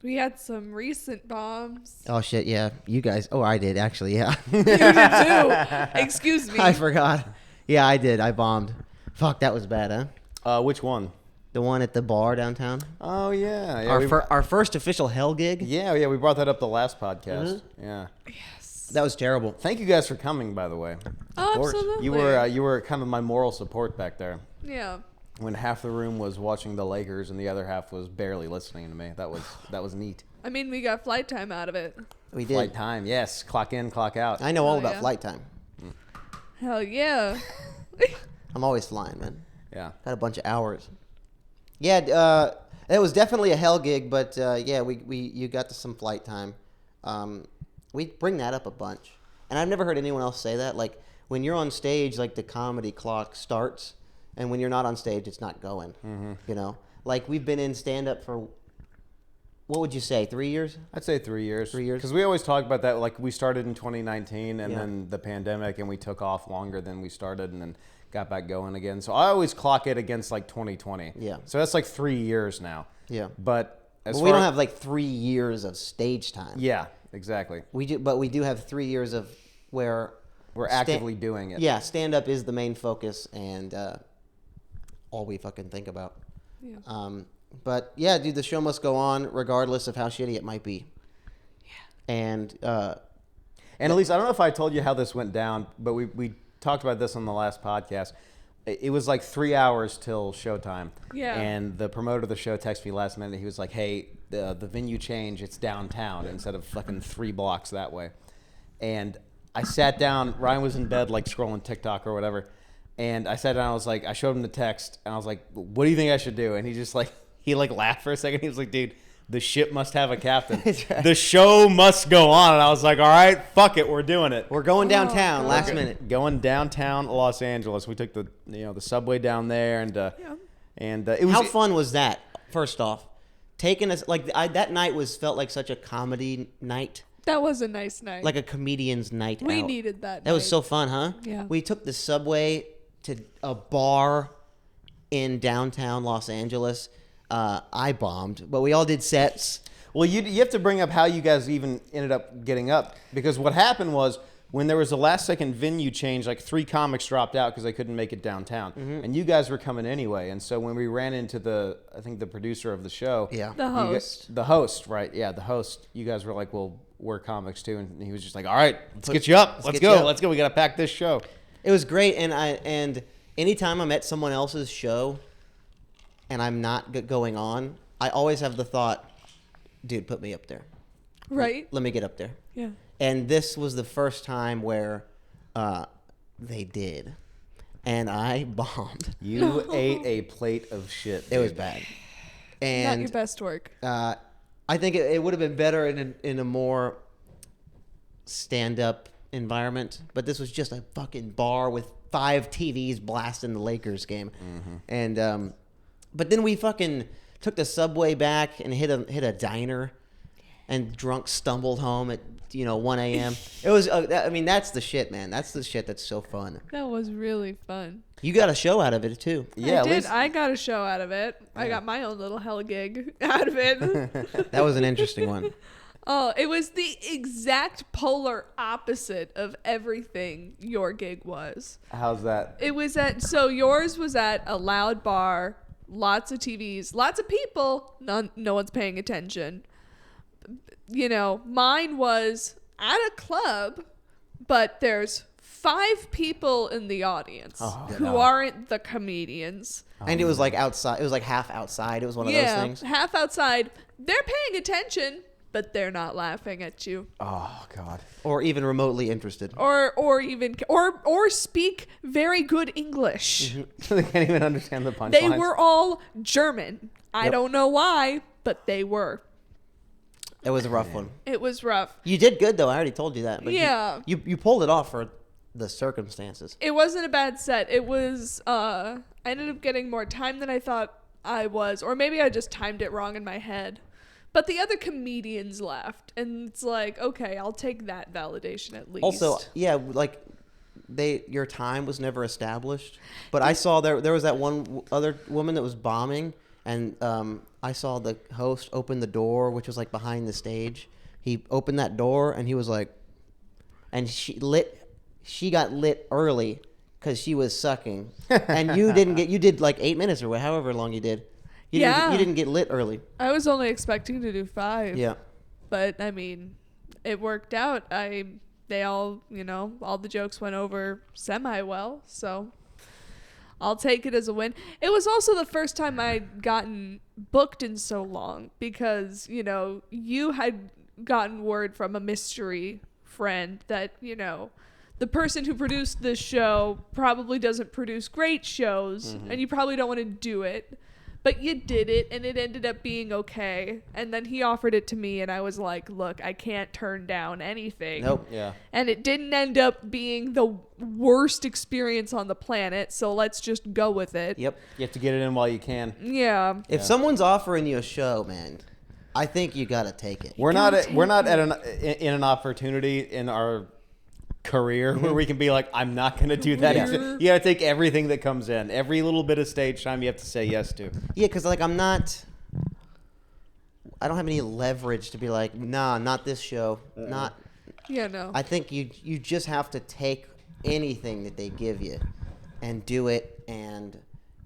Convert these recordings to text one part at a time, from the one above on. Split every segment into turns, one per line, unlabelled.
We had some recent bombs.
Oh shit, yeah. You guys. Oh, I did actually. Yeah.
You did too. Excuse me.
I forgot. Yeah, I did. I bombed. Fuck, that was bad, huh?
Which one?
The one at the bar downtown.
Oh yeah, yeah.
Our first official hell gig.
Yeah, we brought that up the last podcast. Yeah.
Yes.
That was terrible.
Thank you guys for coming, by the way.
Oh,
course.
absolutely.
You were kind of my moral support back there.
Yeah.
When half the room was watching the Lakers and the other half was barely listening to me. That was neat.
I mean, we got flight time out of it.
We did.
Flight time, yes. Clock in, clock out.
I know all
Oh,
about
yeah.
flight time.
Hell yeah.
I'm always flying, man.
Yeah.
Got a bunch of hours. Yeah, it was definitely a hell gig, but yeah, you got to some flight time. We bring that up a bunch, and I've never heard anyone else say that. Like when you're on stage, like the comedy clock starts, and when you're not on stage, it's not going. Mm-hmm. You know, like we've been in stand up for. What would you say? 3 years?
I'd say 3 years.
3 years.
Because we always talk about that. Like we started in 2019, and
Yeah.
then the pandemic, and we took off longer than we started, and then got back going again. So I always clock it against like 2020.
Yeah.
So that's like 3 years now.
Yeah.
But
Well, we don't have like 3 years of stage time.
Yeah, exactly.
We do, but we do have 3 years of where
We're actively doing it.
Yeah, stand up is the main focus and all we fucking think about.
Yeah.
But yeah, dude, the show must go on regardless of how shitty it might be. Yeah. And
And at least I don't know if I told you how this went down, but we talked about this on the last podcast. It was like 3 hours till showtime.
Yeah.
And the promoter of the show texted me last minute. He was like, "Hey, the venue change. It's downtown instead of fucking 3 blocks that way." And I sat down. Ryan was in bed, like scrolling TikTok or whatever. And I sat down. I showed him the text, and I was like, "What do you think I should do?" And he just like laughed for a second. He was like, "Dude, the ship must have a captain.
Right.
The show must go on." And I was like, "All right, fuck it, we're doing it.
we're going downtown
God.
last minute.
Going downtown Los Angeles." We took the subway down there, and it was
How fun was that? First off, taking us like that night felt like such a comedy night,
That was a nice night.
like a comedian's night
we
out.
needed that.
That was
night.
so fun, huh?
Yeah.
We took the subway to a bar in downtown Los Angeles. I bombed, but we all did sets.
Well, you have to bring up how you guys even ended up getting up, because what happened was when there was a last second venue change, like 3 comics dropped out because they couldn't make it downtown, and you guys were coming anyway. And so when we ran into I think the producer of the show,
Yeah.
The host.
the host, right? Yeah, the host. You guys were like, "Well, we're comics too," and he was just like, "All right, let's get you up. Let's
get you up."
go. Let's go. We got to pack this show."
It was great, and anytime I'm at someone else's show, and I'm not going on, I always have the thought, dude, put me up there.
Right?
Let me get up there.
Yeah.
And this was the first time where they did, and I bombed.
You ate a plate of shit.
It was
dude.
bad,
Not
and
your best work.
I think it would have been better in a more stand-up environment, but this was just a fucking bar with 5 TVs blasting the Lakers game, and but then we fucking took the subway back and hit a diner, and drunk stumbled home at 1 a.m. It was I mean that's the shit, man. That's the shit that's so fun.
That was really fun.
You got a show out of it too.
Yeah,
I
at
did.
least
I got a show out of it. I got my own little hell gig out of it.
That was an interesting one.
Oh, it was the exact polar opposite of everything your gig was.
how's that?
It was yours was at a loud bar, lots of TVs, lots of people, no one's paying attention. Mine was at a club, but there's 5 people in the audience who aren't the comedians.
And it was like outside. It was like half outside. It was one of those things.
Half outside. They're paying attention, but they're not laughing at you.
Oh God.
Or even remotely interested.
Or speak very good English.
They can't even understand the punchlines.
They were all German. I
Yep.
don't know why, but they were.
It was a rough one.
It was rough.
You did good though. I already told you that. But
Yeah.
You pulled it off for the circumstances.
It wasn't a bad set. It was I ended up getting more time than I thought I was, or maybe I just timed it wrong in my head. But the other comedians laughed, and it's like, okay, I'll take that validation at least.
Also, yeah, like your time was never established. But I saw there was that one other woman that was bombing, and I saw the host open the door, which was like behind the stage. He opened that door and he was like, and she got lit early because she was sucking, and you did like 8 minutes or however long you did. You didn't get lit early.
I was only expecting to do 5.
Yeah.
But I mean, it worked out. They all, all the jokes went over semi well, so I'll take it as a win. It was also the first time I'd gotten booked in so long because, you had gotten word from a mystery friend that, the person who produced this show probably doesn't produce great shows, and you probably don't want to do it. But you did it, and it ended up being okay. And then he offered it to me, and I was like, look, I can't turn down anything.
Nope.
Yeah.
And it didn't end up being the worst experience on the planet, so let's just go with it.
Yep.
You have to get it in while you can.
Yeah.
If someone's offering you a show, man, I think you gotta take it.
We're not in an opportunity in our career where we can be like, I'm not going to do that.
Yeah.
You got to take everything that comes in. Every little bit of stage time you have to say yes to.
Yeah, because like I don't have any leverage to be like, nah, not this show. Not.
Yeah, no.
I think you just have to take anything that they give you and do it and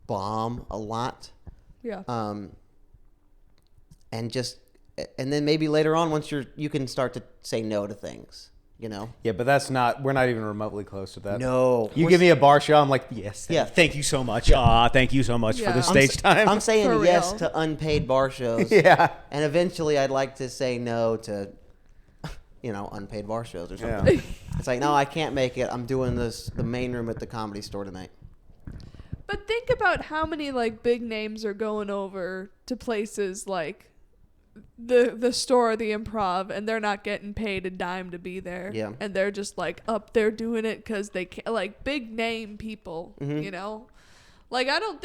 bomb a lot.
Yeah.
And then maybe later on, once you can start to say no to things,
Yeah, but we're not even remotely close to that.
No.
You give me a bar show, I'm like, yes.
Yeah.
Thank you so much. Thank you so much for the
Yeah.
stage time.
I'm saying
For
yes
real.
to unpaid bar shows.
Yeah.
And eventually I'd like to say no to, unpaid bar shows or something.
Yeah.
It's like, no, I can't make it. I'm doing the main room at the Comedy Store tonight.
But think about how many big names are going over to places like the store or the Improv, and they're not getting paid a dime to be there.
Yeah.
And they're just up there doing it because they can, big name people, I don't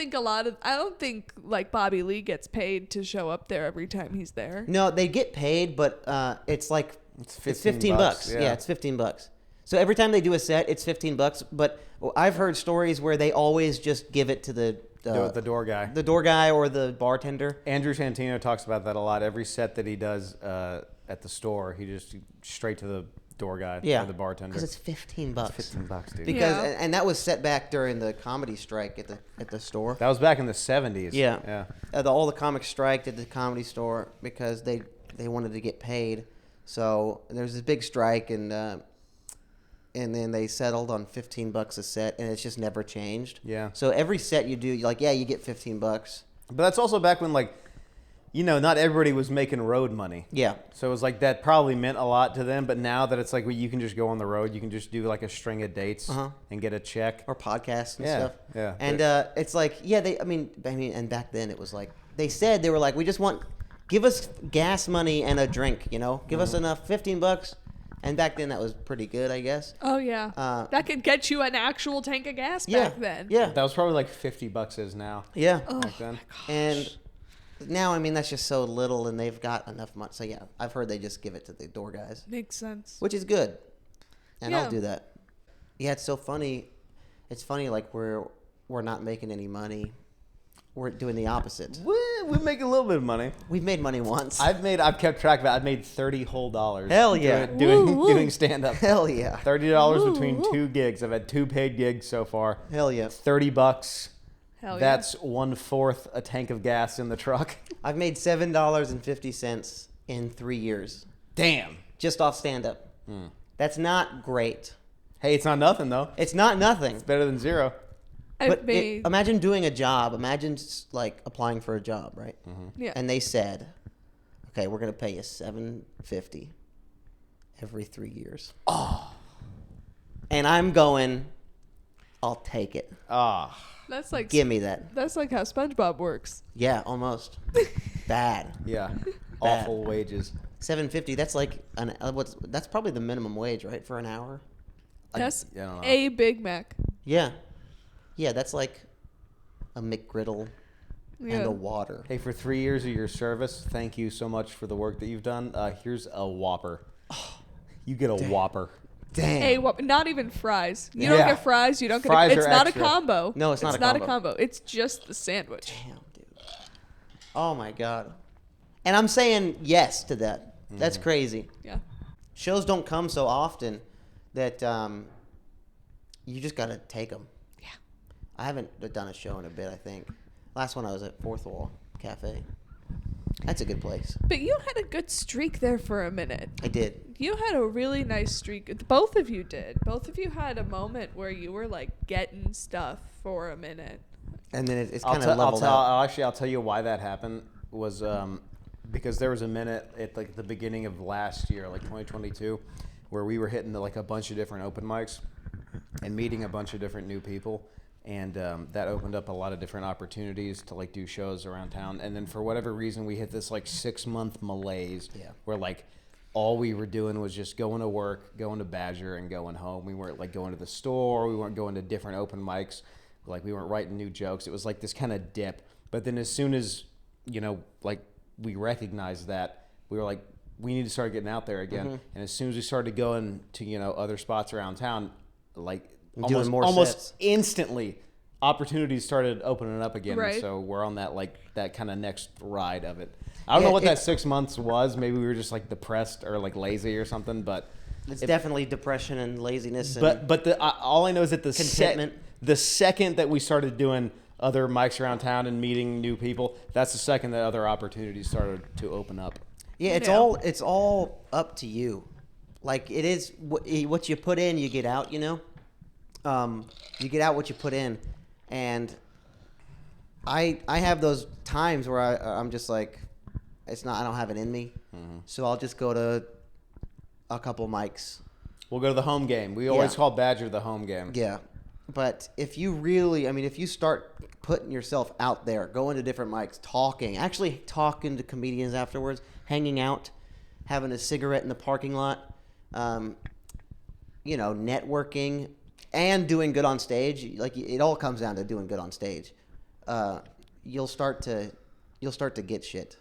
think Bobby Lee gets paid to show up there every time he's there.
No, they get paid, but it's like
It's
it's 15 bucks. Yeah, it's 15 bucks. So every time they do a set, it's 15 bucks. But I've heard stories where they always just give it to the
door guy.
the door guy or the bartender.
Andrew Santino talks about that a lot. Every set that he does at the store, he just straight to the door guy or the bartender.
Because it's 15 bucks.
It's 15 bucks, dude.
Because
Yeah.
and that was set back during the comedy strike at the store.
That was back in the 70s.
Yeah. All the comics striked at the Comedy Store because they wanted to get paid. So there was this big strike, and then they settled on 15 bucks a set, and it's just never changed.
Yeah.
So every set you do, you get 15 bucks.
But that's also back when, not everybody was making road money.
Yeah.
So it was that probably meant a lot to them. But now that it's you can just go on the road, you can just do a string of dates and get a check.
Or podcasts and
Yeah,
stuff.
yeah.
And it's and back then it was they said they were we just want, give us gas money and a drink, give us enough, 15 bucks. And back then that was pretty good, I guess.
Oh, yeah. That could get you an actual tank of gas
Yeah.
back then.
Yeah.
That was probably 50 bucks is now.
Yeah.
Back then.
And now, that's just so little, and they've got enough money. So, yeah, I've heard they just give it to the door guys,
Makes sense.
which is good. And
Yeah.
I'll do that. Yeah, it's so funny. It's funny, we're not making any money. We're doing the opposite.
We're making a little bit of money.
We've made money once.
I've kept track of it. I've made $30 whole.
Hell yeah.
Doing stand up.
Hell yeah.
$30 between 2 gigs. I've had 2 paid gigs so far.
Hell yeah.
$30.
Hell
That's 1/4 a tank of gas in the truck.
I've made $7.50 in 3 years.
Damn.
Just off stand-up. That's not great.
Hey, it's not nothing though.
It's not nothing.
Better than zero.
But imagine doing a job. Imagine applying for a job, right?
Yeah.
And they said, "Okay, we're gonna pay you $7.50 every 3 years." Oh. And I'm going, I'll take it.
Ah.
That's
Give me that.
That's how SpongeBob works.
Yeah, almost. Bad.
Yeah.
Bad.
Awful wages.
$7.50. That's that's probably the minimum wage, right, for an hour.
That's
I don't know.
a Big Mac.
Yeah. Yeah, that's like a McGriddle
Yeah.
and a water.
Hey, for 3 years of your service, thank you so much for the work that you've done. Here's a Whopper. You get a Whopper.
Damn.
Not even fries. You
Yeah.
don't get fries. You don't
Fries
get. It's
are
not
extra.
a combo.
No, it's not a
not
combo.
a combo. It's just the sandwich.
Damn, dude. Oh my god. And I'm saying yes to that. That's crazy.
Yeah.
Shows don't come so often that you just got to take them.
Yeah.
I haven't done a show in a bit, I think. Last one I was at Fourth Wall Cafe. That's a good place.
But you had a good streak there for a minute.
I did.
You had a really nice streak. Both of you did. Both of you had a moment where you were like getting stuff for a minute.
And then it's
I'll
kind of leveled out.
I'll tell you why that happened was because there was a minute at like the beginning of last year, like 2022, where we were hitting like a bunch of different open mics and meeting a bunch of different new people. And that opened up a lot of different opportunities to like do shows around town. And then for whatever reason, we hit this like 6-month malaise where like all we were doing was just going to work, going to Badger, and going home. We weren't like going to the store. We weren't going to different open mics. Like we weren't writing new jokes. It was like this kind of dip. But then as soon as, you know, like we recognized that, we were like, we need to start getting out there again.
Mm-hmm.
And as soon as we started going to, you know, other spots around town, like
Doing more
almost
sets.
instantly opportunities started opening up again.
Right.
So we're on that like that kind of next ride of it. I don't know what that 6 months was. Maybe we were just like depressed or like lazy or something. But
It's definitely depression and laziness. And
but all I know is that
Contentment.
the second that we started doing other mics around town and meeting new people, that's the second that other opportunities started to open up.
yeah, it's all up to you. Like it is what you put in, you get out. You know, you get out what you put in, and I have those times where I'm just like, I don't have it in me, so I'll just go to a couple mics.
We'll go to the home game. We always
Yeah.
call Badger the home game.
Yeah, but if you really, if you start putting yourself out there, going to different mics, actually talking to comedians afterwards, hanging out, having a cigarette in the parking lot, networking, and doing good on stage, like it all comes down to doing good on stage. You'll start to get shit.